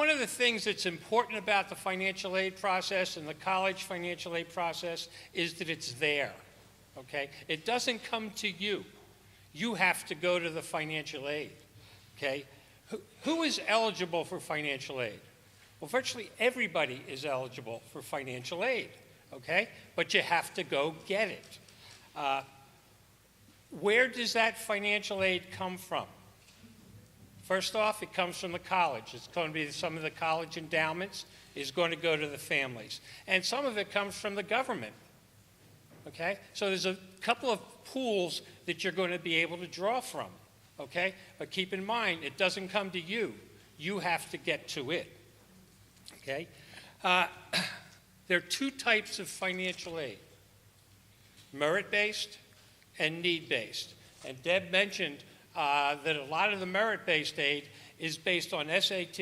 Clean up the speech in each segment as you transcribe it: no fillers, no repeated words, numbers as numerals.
one of the things that's important about the financial aid process and the college financial aid process is that it's there, okay? It doesn't come to you. You have to go to the financial aid, okay? Who is eligible for financial aid? Well, virtually everybody is eligible for financial aid, okay? But you have to go get it. Where does that financial aid come from? First off, it comes from the college. It's going to be some of the college endowments is going to go to the families. And some of it comes from the government, okay? So there's a couple of pools that you're going to be able to draw from, okay? But keep in mind, it doesn't come to you. You have to get to it, okay? There are two types of financial aid, merit-based and need-based. And Deb mentioned that a lot of the merit-based aid is based on SAT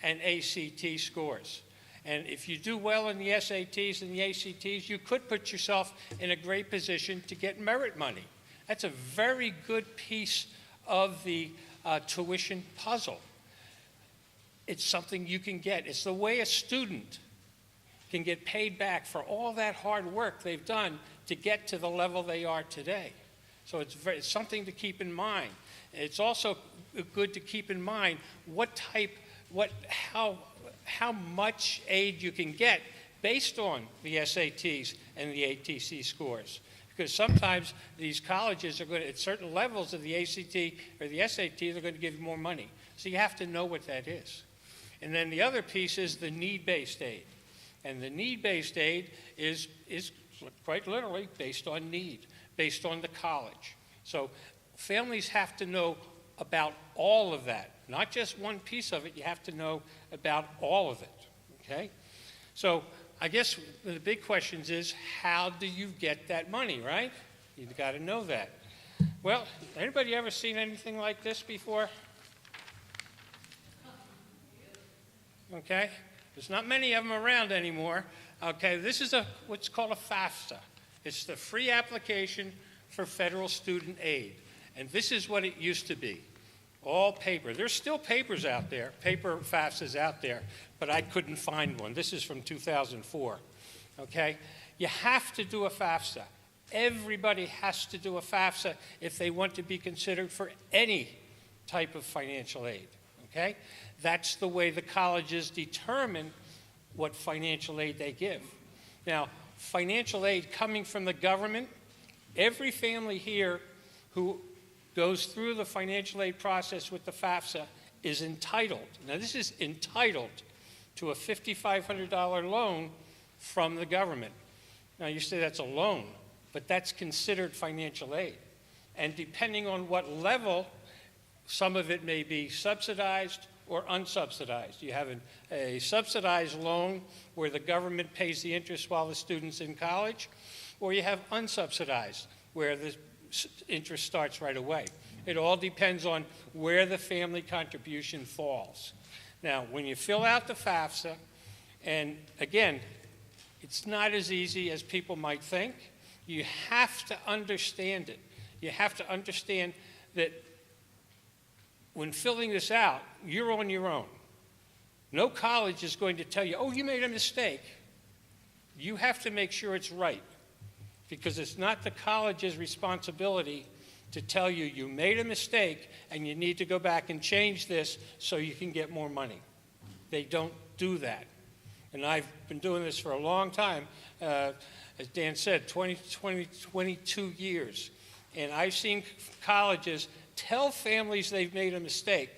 and ACT scores. And if you do well in the SATs and the ACTs, you could put yourself in a great position to get merit money. That's a very good piece of the tuition puzzle. It's something you can get. It's the way a student can get paid back for all that hard work they've done to get to the level they are today. So it's something to keep in mind. It's also good to keep in mind how much aid you can get based on the SATs and the ATC scores. Because sometimes these colleges are going to, at certain levels of the ACT or the SAT, they're going to give you more money. So you have to know what that is. And then the other piece is the need-based aid. And the need-based aid is quite literally based on need, based on the college. So families have to know about all of that, not just one piece of it. You have to know about all of it, okay? So I guess the big question is, how do you get that money, right? You've got to know that. Well, anybody ever seen anything like this before? Okay, there's not many of them around anymore. Okay, this is what's called a FAFSA. It's the free application for federal student aid. And this is what it used to be, all paper. There's still papers out there, paper FAFSAs out there, but I couldn't find one. This is from 2004, okay? You have to do a FAFSA. Everybody has to do a FAFSA if they want to be considered for any type of financial aid, okay? That's the way the colleges determine what financial aid they give. Now, financial aid coming from the government, every family here who goes through the financial aid process with the FAFSA is entitled. Now, this is entitled to a $5,500 loan from the government. Now, you say that's a loan, but that's considered financial aid. And depending on what level, some of it may be subsidized or unsubsidized. You have a subsidized loan where the government pays the interest while the student's in college, or you have unsubsidized where the interest starts right away. It all depends on where the family contribution falls. Now, when you fill out the FAFSA, and again, it's not as easy as people might think. You have to understand it. You have to understand that when filling this out, you're on your own. No college is going to tell you, oh, you made a mistake. You have to make sure it's right, because it's not the college's responsibility to tell you you made a mistake and you need to go back and change this so you can get more money. They don't do that. And I've been doing this for a long time, as Dan said, 22 years. And I've seen colleges tell families they've made a mistake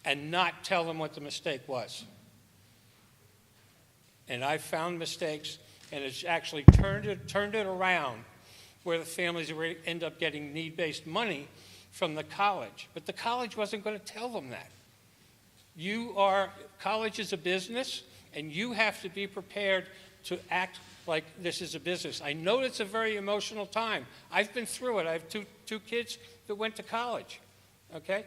and not tell them what the mistake was. And I've found mistakes, and it's actually turned it around where the families end up getting need-based money from the college. But the college wasn't going to tell them that. College is a business, and you have to be prepared to act like this is a business. I know it's a very emotional time. I've been through it. I have two kids that went to college, okay?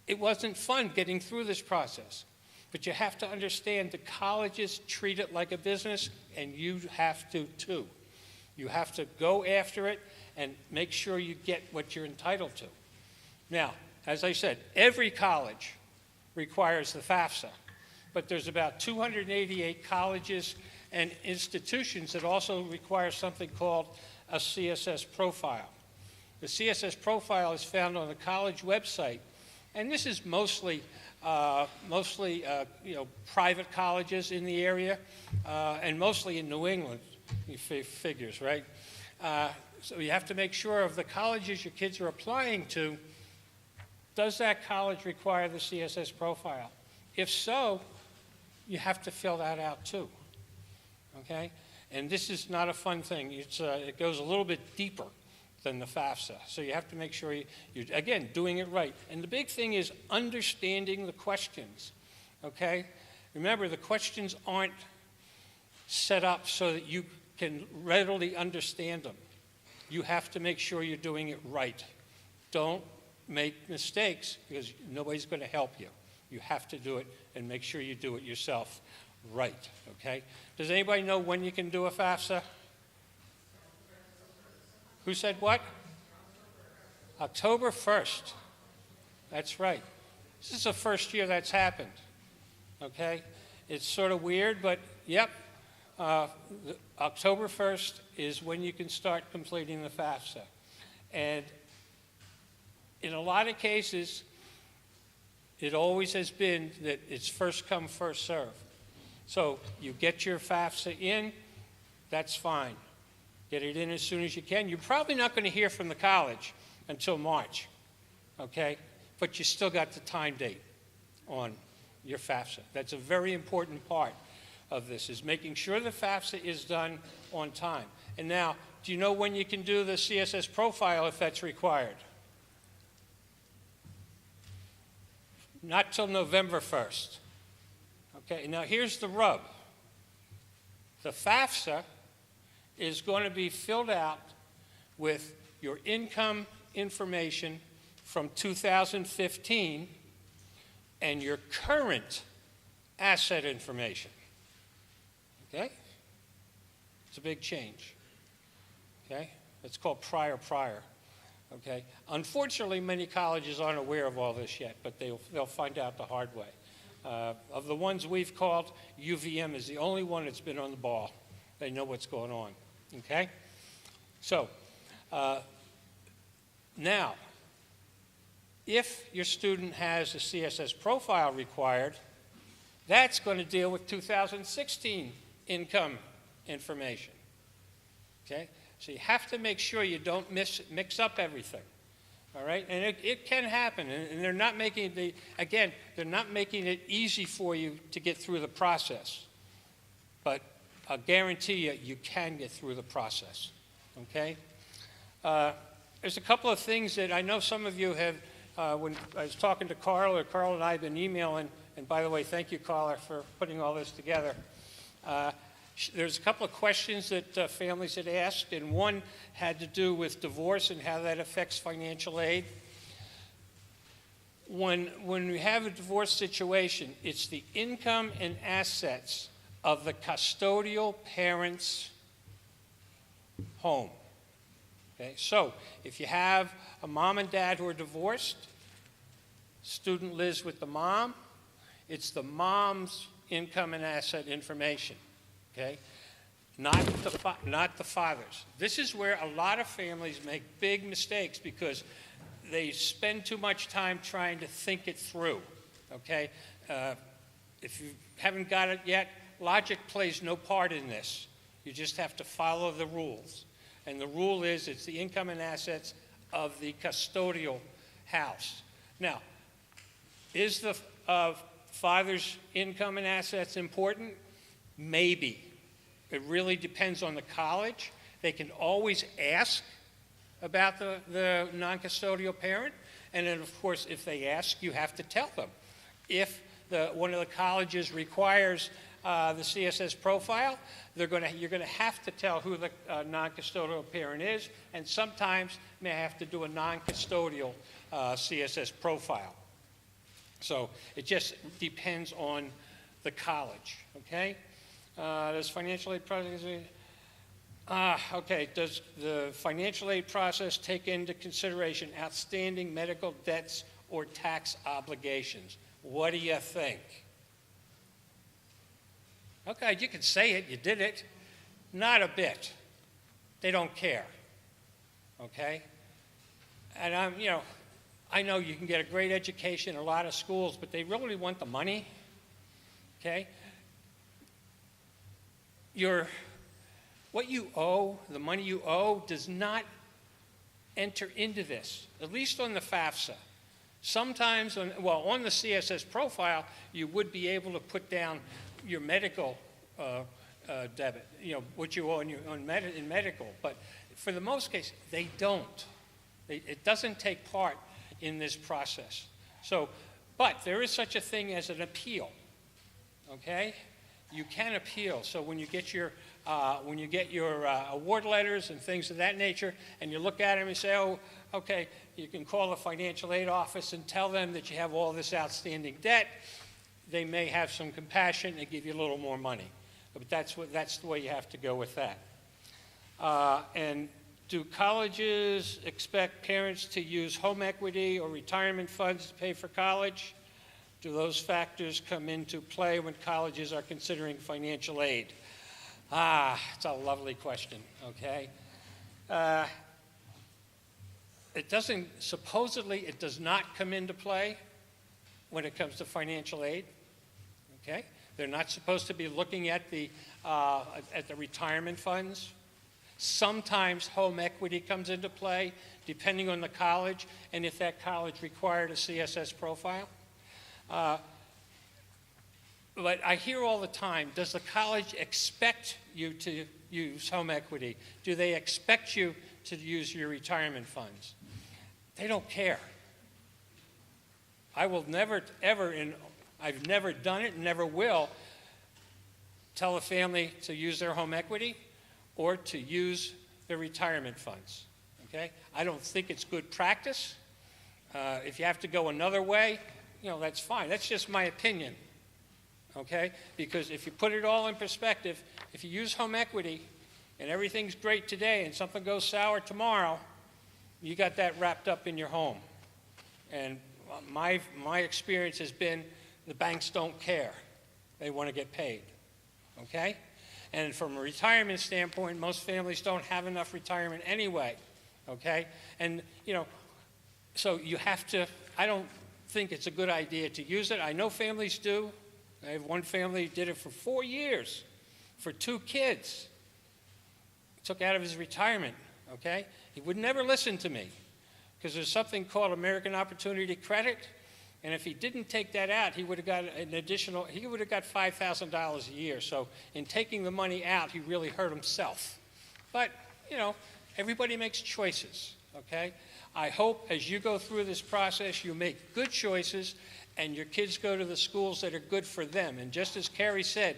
It wasn't fun getting through this process. But you have to understand the colleges treat it like a business, and you have to too. You have to go after it and make sure you get what you're entitled to. Now, as I said, every college requires the FAFSA. But there's about 288 colleges and institutions that also require something called a CSS profile. The CSS profile is found on the college website, and this is mostly private colleges in the area, and mostly in New England, figures, right? So you have to make sure of the colleges your kids are applying to, does that college require the CSS profile? If so, you have to fill that out too, okay? And this is not a fun thing. It goes a little bit deeper than the FAFSA. So you have to make sure you're, again, doing it right. And the big thing is understanding the questions, okay? Remember, the questions aren't set up so that you can readily understand them. You have to make sure you're doing it right. Don't make mistakes because nobody's going to help you. You have to do it and make sure you do it yourself right, okay? Does anybody know when you can do a FAFSA? Who said what? October 1st. That's right. This is the first year that's happened, okay? It's sort of weird, but yep. October 1st is when you can start completing the FAFSA. And in a lot of cases, it always has been that it's first come, first serve. So you get your FAFSA in, that's fine. Get it in as soon as you can. You're probably not going to hear from the college until March, okay? But you still got the time date on your FAFSA. That's a very important part of this, is making sure the FAFSA is done on time. And now, do you know when you can do the CSS profile if that's required? Not till November 1st. Okay, now here's the rub. The FAFSA is going to be filled out with your income information from 2015 and your current asset information. Okay? It's a big change. Okay? It's called prior. Okay? Unfortunately, many colleges aren't aware of all this yet, but they'll find out the hard way. Of the ones we've called, UVM is the only one that's been on the ball. They know what's going on. Okay? So, now, if your student has a CSS profile required, that's going to deal with 2016 income information. Okay? So you have to make sure you don't mix up everything. All right? And it can happen. And they're not making they're not making it easy for you to get through the process. But I'll guarantee you can get through the process. Okay? There's a couple of things that I know some of you have, when I was talking to Carl and I have been emailing, and by the way, thank you, Carla, for putting all this together. There's a couple of questions that families had asked, and one had to do with divorce and how that affects financial aid. When we have a divorce situation, it's the income and assets of the custodial parent's home. Okay, so if you have a mom and dad who are divorced, student lives with the mom, it's the mom's income and asset information. Okay? Not the father's. This is where a lot of families make big mistakes because they spend too much time trying to think it through. Okay? If you haven't got it yet, logic plays no part in this. You just have to follow the rules. And the rule is it's the income and assets of the custodial house. Now, is the father's income and assets important? Maybe. It really depends on the college. They can always ask about the non-custodial parent. And then, of course, if they ask, you have to tell them. If one of the colleges requires the CSS profile, you're going to have to tell who the non-custodial parent is, and sometimes may have to do a non-custodial CSS profile. So it just depends on the college, okay? Does financial aid process, does the financial aid process take into consideration outstanding medical debts or tax obligations? What do you think? Okay, you can say it, you did it. Not a bit. They don't care. Okay? And I know you can get a great education in a lot of schools, but they really want the money. Okay? What you owe, the money you owe, does not enter into this, at least on the FAFSA. Sometimes, on the CSS profile, you would be able to put down your medical debit, what you owe in medical. But for the most case, they don't. It doesn't take part in this process. So, but there is such a thing as an appeal. Okay, you can appeal. So when you get your award letters and things of that nature, and you look at them and say, oh, okay, you can call the financial aid office and tell them that you have all this outstanding debt. They may have some compassion and give you a little more money. But that's the way you have to go with that. And do colleges expect parents to use home equity or retirement funds to pay for college? Do those factors come into play when colleges are considering financial aid? It's a lovely question, okay? Supposedly it does not come into play when it comes to financial aid, okay? They're not supposed to be looking at the retirement funds. Sometimes home equity comes into play, depending on the college, and if that college required a CSS profile. But I hear all the time, does the college expect you to use home equity? Do they expect you to use your retirement funds? They don't care. I will never, ever, I've never done it and never will, tell a family to use their home equity or to use their retirement funds, okay? I don't think it's good practice. If you have to go another way, that's fine. That's just my opinion, okay? Because if you put it all in perspective, if you use home equity and everything's great today and something goes sour tomorrow, you got that wrapped up in your home. And my experience has been the banks don't care. They want to get paid, okay? And from a retirement standpoint, most families don't have enough retirement anyway, okay? And, so you have to, I don't think it's a good idea to use it. I know families do. I have one family who did it for 4 years for 2 kids. Took out of his retirement, okay? He would never listen to me because there's something called American Opportunity Credit, and if he didn't take that out, he would have got $5,000 a year. So in taking the money out, he really hurt himself. But, everybody makes choices, okay? I hope as you go through this process, you make good choices and your kids go to the schools that are good for them. And just as Carrie said,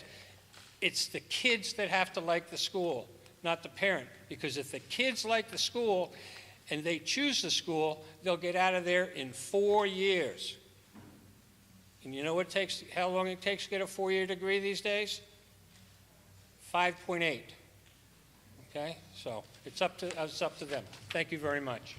it's the kids that have to like the school, not the parent. Because if the kids like the school and they choose the school, they'll get out of there in 4 years. And you know how long it takes to get a 4-year degree these days? 5.8. Okay? So it's up to them. Thank you very much.